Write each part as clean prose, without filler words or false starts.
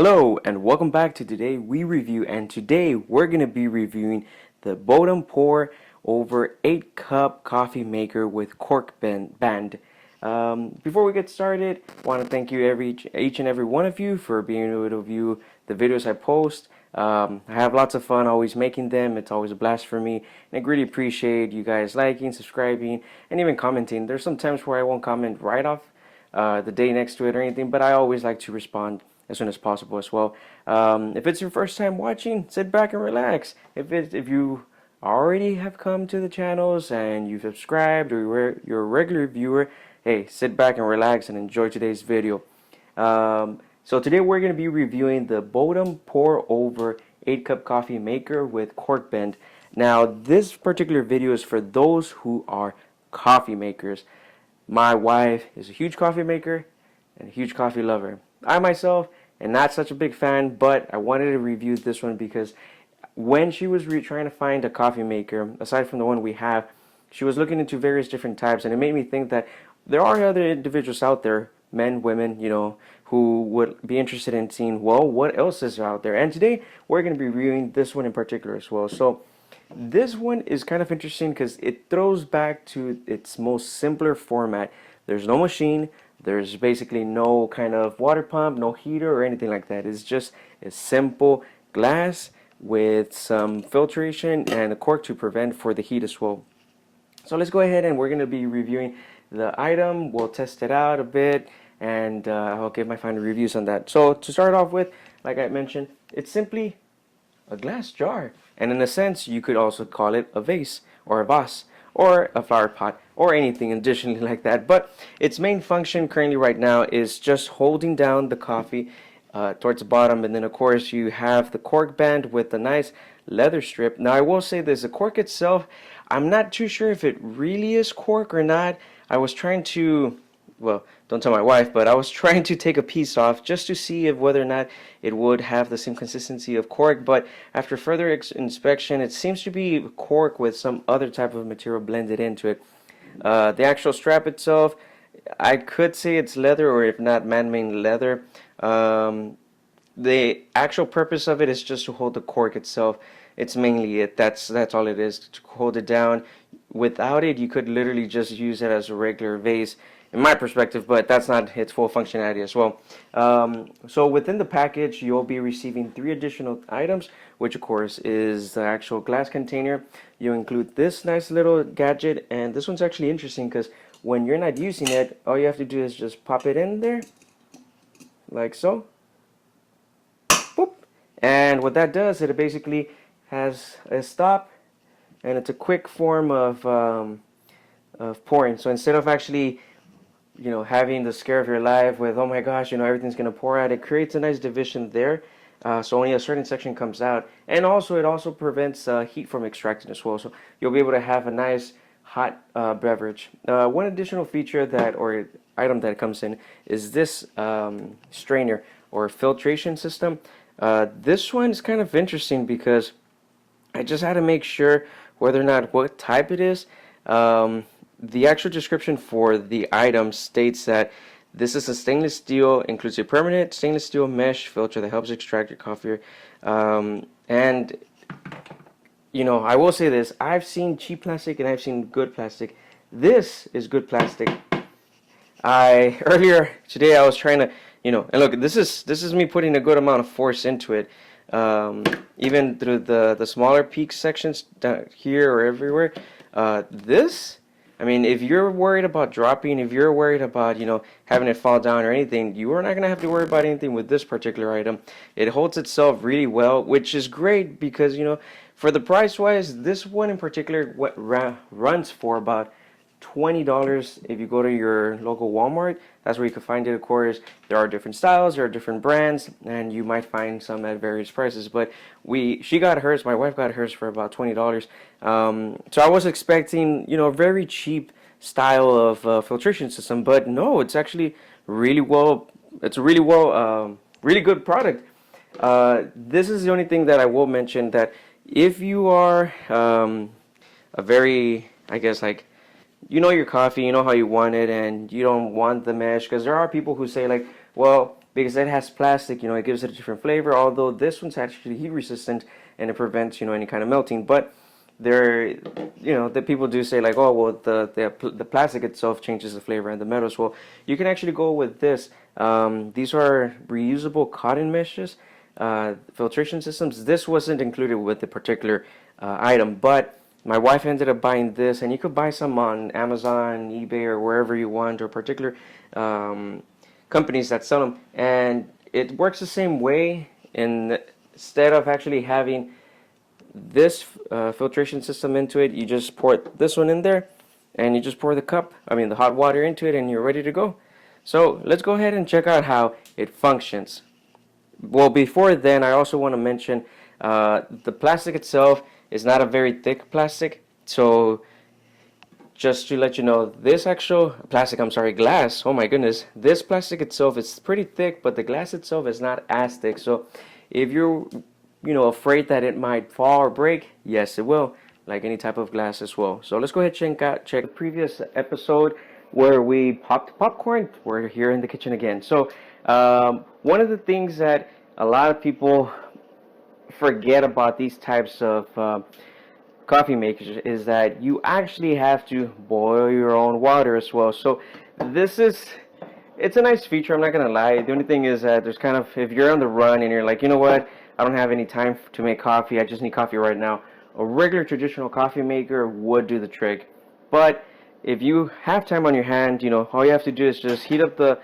Hello and welcome back to Today We Review, and today we're going to be reviewing the Bodum Pour Over 8 Cup Coffee Maker with Cork Band. Before we get started, I want to thank you each and every one of you for being able to view the videos I post. I have lots of fun always making them. It's always a blast for me, and I really appreciate you guys liking, subscribing, and even commenting. There's some times where I won't comment right off the day next to it or anything, but I always like to respond as soon as possible as well. If it's your first time watching, sit back and relax. If you already have come to the channels and you've subscribed or you're a regular viewer, hey, sit back and relax and enjoy today's video. So today we're going to be reviewing the Bodum Pour Over 8 Cup Coffee Maker with Cork Bend. Now this particular video is for those who are coffee makers. My wife is a huge coffee maker and a huge coffee lover. I myself am not such a big fan, but I wanted to review this one because when she was trying to find a coffee maker, aside from the one we have, she was looking into various different types, and it made me think that there are other individuals out there, men, women, who would be interested in seeing, well, what else is out there. And today we're going to be reviewing this one in particular as well. So this one is kind of interesting because it throws back to its most simpler format. There's no machine. There's basically no kind of water pump, no heater or anything like that. It's just a simple glass with some filtration and a cork to prevent for the heat as well. So let's go ahead and we're going to be reviewing the item. We'll test it out a bit and I'll give my final reviews on that. So to start off with, like I mentioned, it's simply a glass jar. And in a sense, you could also call it a vase or a vase or a flower pot or anything additionally like that. But its main function currently right now is just holding down the coffee towards the bottom, and then of course you have the cork band with a nice leather strip. Now I will say this, the cork itself, I'm not too sure if it really is cork or not. I was trying to, well, don't tell my wife, but I was trying to take a piece off just to see if whether or not it would have the same consistency of cork, but after further inspection it seems to be cork with some other type of material blended into it. The actual strap itself, I could say it's leather, or if not, man-made leather. The actual purpose of it is just to hold the cork itself. It's mainly it. That's all it is, to hold it down. Without it, you could literally just use it as a regular vase, in my perspective, but that's not its full functionality as well. So within the package, you'll be receiving 3 additional items, which of course is the actual glass container. You include this nice little gadget, and this one's actually interesting because when you're not using it, all you have to do is just pop it in there, like so. Boop. And what that does, it basically has a stop, and it's a quick form of pouring. So instead of actually having the scare of your life with, oh my gosh, everything's going to pour out, it creates a nice division there. So only a certain section comes out. And also, it also prevents heat from extracting as well. So you'll be able to have a nice hot beverage. One additional feature or item that comes in is this strainer or filtration system. This one is kind of interesting because I just had to make sure whether or not what type it is. The actual description for the item states that this is a stainless steel, includes a permanent stainless steel mesh filter that helps extract your coffee. And I will say this, I've seen cheap plastic and I've seen good plastic. This is good plastic. Earlier today I was trying to, and look, this is me putting a good amount of force into it. Even through the smaller peak sections down here or everywhere. I mean, if you're worried about dropping, if you're worried about, having it fall down or anything, you are not going to have to worry about anything with this particular item. It holds itself really well, which is great because, for the price-wise, this one in particular runs for about $20 if you go to your local Walmart. That's where you can find it. Of course, there are different styles, there are different brands, and you might find some at various prices. But she got hers, my wife got hers for about $20. So I was expecting, a very cheap style of filtration system, but no, it's actually really well. It's a really good product. This is the only thing that I will mention, that if you are a very, I guess, like, your coffee, you know how you want it, and you don't want the mesh, because there are people who say like, well, because it has plastic, it gives it a different flavor, although this one's actually heat resistant and it prevents, any kind of melting. But there, the people do say like, oh, well, the plastic itself changes the flavor and the metals. Well, you can actually go with this. These are reusable cotton meshes, filtration systems. This wasn't included with the particular item, but my wife ended up buying this, and you could buy some on Amazon, eBay, or wherever you want, or particular companies that sell them. And it works the same way. Instead of actually having this filtration system into it, you just pour this one in there, and you just pour the hot water into it, and you're ready to go. So let's go ahead and check out how it functions. Well, before then, I also want to mention the plastic itself is not a very thick plastic. So just to let you know, this actual plastic, glass, oh my goodness, this plastic itself is pretty thick, but the glass itself is not as thick. So if you're, afraid that it might fall or break, yes, it will, like any type of glass as well. So let's go ahead and check the previous episode where we popped popcorn. We're here in the kitchen again. So one of the things that a lot of people forget about these types of coffee makers is that you actually have to boil your own water as well. So it's a nice feature, I'm not gonna lie. The only thing is that there's kind of, if you're on the run and you're like, you know what, I don't have any time to make coffee, I just need coffee right now, a regular traditional coffee maker would do the trick. But if you have time on your hand, all you have to do is just heat up the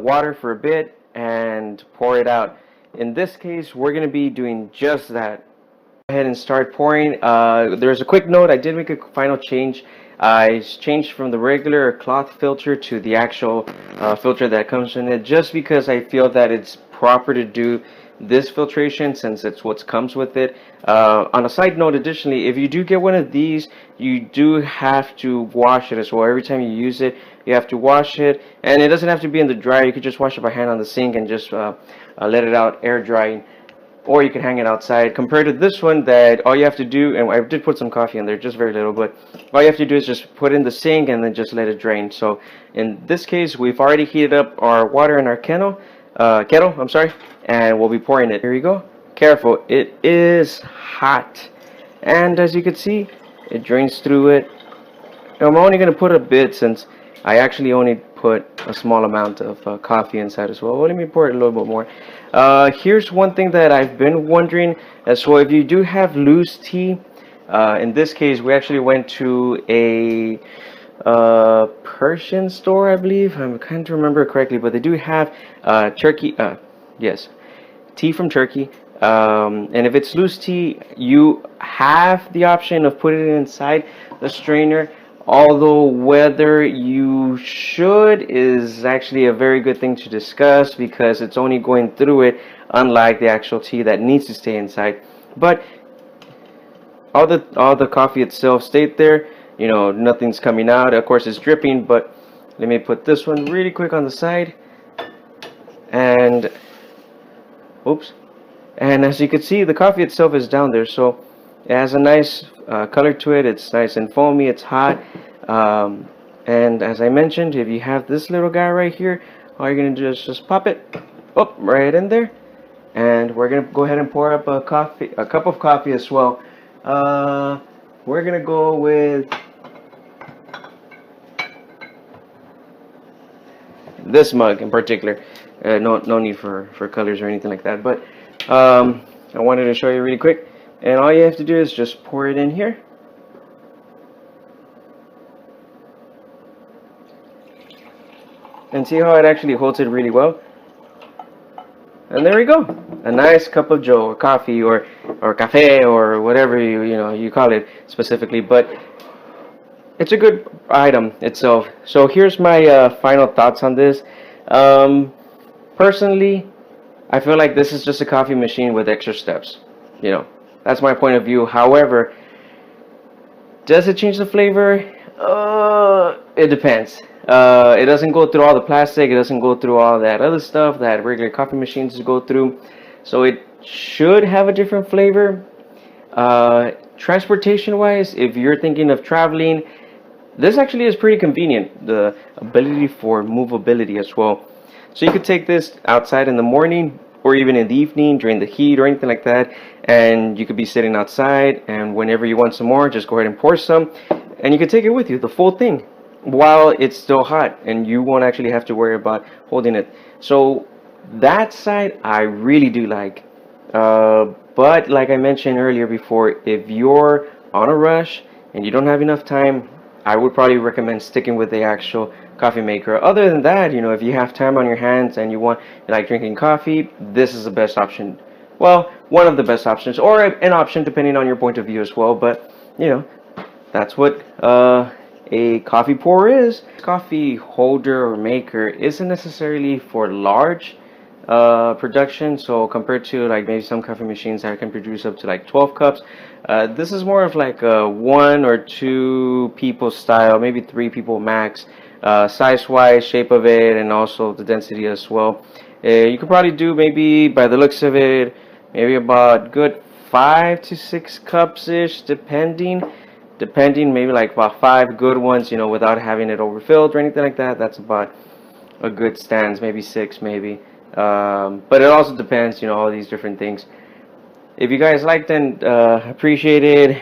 water for a bit and pour it out. In this case, we're going to be doing just that. Go ahead and start pouring. There's a quick note. I did make a final change. I changed from the regular cloth filter to the actual filter that comes in it, just because I feel that it's proper to do this filtration since it's what comes with it. On a side note, additionally, if you do get one of these, you do have to wash it as well. Every time you use it, you have to wash it, and it doesn't have to be in the dryer. You could just wash it by hand on the sink and just let it out air drying, or you can hang it outside. Compared to this one, that all you have to do, and I did put some coffee in there, just very little, but all you have to do is just put it in the sink and then just let it drain. So in this case, we've already heated up our water in our kettle, and we'll be pouring it. Here you go. Careful, it is hot, and as you can see, it drains through it. I'm only going to put a bit since I actually only put a small amount of coffee inside as well. Well, let me pour it a little bit more. Here's one thing that I've been wondering as well. If you do have loose tea, in this case, we actually went to a Persian store, I believe. I can't remember correctly, but they do have Turkey. Yes, tea from Turkey. And if it's loose tea, you have the option of putting it inside the strainer. Although whether you should is actually a very good thing to discuss, because it's only going through it, unlike the actual tea that needs to stay inside. But all the coffee itself stayed there. Nothing's coming out. Of course, it's dripping, but let me put this one really quick on the side. And oops. And as you can see, the coffee itself is down there, so it has a nice color to it. It's nice and foamy. It's hot. And as I mentioned, if you have this little guy right here, all you're going to do is just pop it up right in there. And we're going to go ahead and pour up a cup of coffee as well. We're going to go with this mug in particular. No need for colors or anything like that. But I wanted to show you really quick. And all you have to do is just pour it in here. And see how it actually holds it really well. And there we go. A nice cup of joe, or coffee, or cafe, or whatever you call it specifically. But it's a good item itself. So here's my final thoughts on this. Personally, I feel like this is just a coffee machine with extra steps. That's my point of view. However, does it change the flavor? It depends. It doesn't go through all the plastic. It doesn't go through all that other stuff that regular coffee machines go through. So it should have a different flavor. Transportation-wise, if you're thinking of traveling, this actually is pretty convenient. The ability for movability as well. So you could take this outside in the morning or even in the evening during the heat or anything like that, and you could be sitting outside, and whenever you want some more, just go ahead and pour some, and you can take it with you, the full thing, while it's still hot, and you won't actually have to worry about holding it. So that side I really do like. But like I mentioned earlier before, if you're on a rush and you don't have enough time, I would probably recommend sticking with the actual coffee maker. Other than that, if you have time on your hands and you like drinking coffee, this is the best option. Well, one of the best options, or an option depending on your point of view as well. But that's what a coffee pour is. Coffee holder or maker isn't necessarily for large production, so compared to like maybe some coffee machines that can produce up to like 12 cups, this is more of like a 1 or 2 people style, maybe 3 people max, size wise, shape of it, and also the density as well. You could probably do, maybe by the looks of it, maybe about good 5 to 6 cups ish, depending, maybe like about 5 good ones, without having it overfilled or anything like that. That's about a good stands, maybe 6, maybe. But it also depends, all these different things. If you guys liked and appreciated,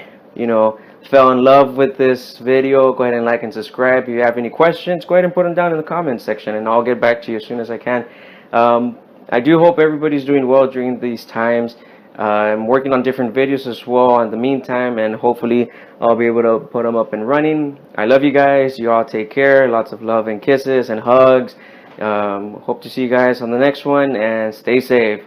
fell in love with this video, go ahead and like and subscribe. If you have any questions, go ahead and put them down in the comments section, and I'll get back to you as soon as I can. I do hope everybody's doing well during these times. I'm working on different videos as well in the meantime, and hopefully I'll be able to put them up and running. I love you guys. You all take care. Lots of love and kisses and hugs. Hope to see you guys on the next one, and stay safe.